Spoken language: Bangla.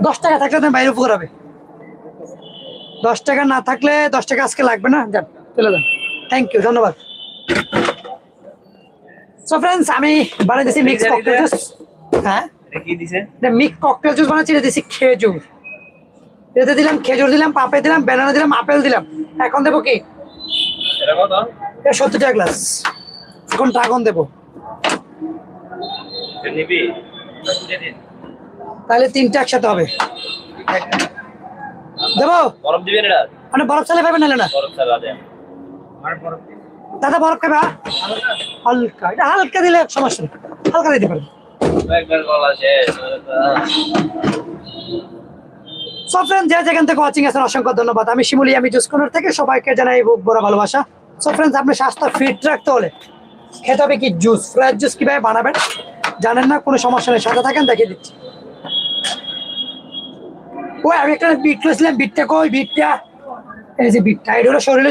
10 টাকা থাকলে তো বাইরে উপকার হবে। 10 টাকা না থাকলে 10 টাকা আজকে লাগবে না, যান চলে যান। থ্যাংক ইউ, ধন্যবাদ। সো ফ্রেন্ডস, আমি বানাইতেছি মিক্স ককটেল জুস। হ্যাঁ, এটা কি দিছে? এটা মিক্স ককটেল জুস বানাচ্ছি। এটা দিছি খেজুর, এতে দিলাম খেজুর, দিলাম পাপে, দিলাম ব্যানানা, দিলাম আপেল দিলাম। এখন দেবো কি, এটা কত? এটা 70 টাকা গ্লাস। এখন ড্রাগন দেবো, এটা নিবি? বুঝে দিন। তাহলে 3টা একসাথে হবে। দেবো? বরফ দিবেন এটা? মানে বরফ চালে পাবেন নাহলে না? বরফ ছাড়া দেন। আর বরফ দিন। দাদা বরফ খাবে? হালকা, এটা হালকা দিলে সমস্যা নেই, হালকা দিতে পারেন। একবার গলা শেষ। সব ফ্রেন্ড যে যেখান থেকে ওয়াচিং আছেন অসংখ্য ধন্যবাদ। আমি শিমুলি, আমি জুস কর্নার থেকে সবাইকে জানাই বুক ভরা ভালোবাসা। সো ফ্রেন্ডস, আপনি স্বাস্থ্য ফিট রাখতে হলে খেতে হবে কি জুস। ফ্রেশ জুস কিভাবে বানাবেন জানেন না, কোনো সমস্যা নেই, সাথে থাকেন, দেখিয়ে দিচ্ছি। ওই আমি একটা বিট করেছিলাম, বিটটা কই? বিটটা এই যে বিটটা, এটা হলো শরীরে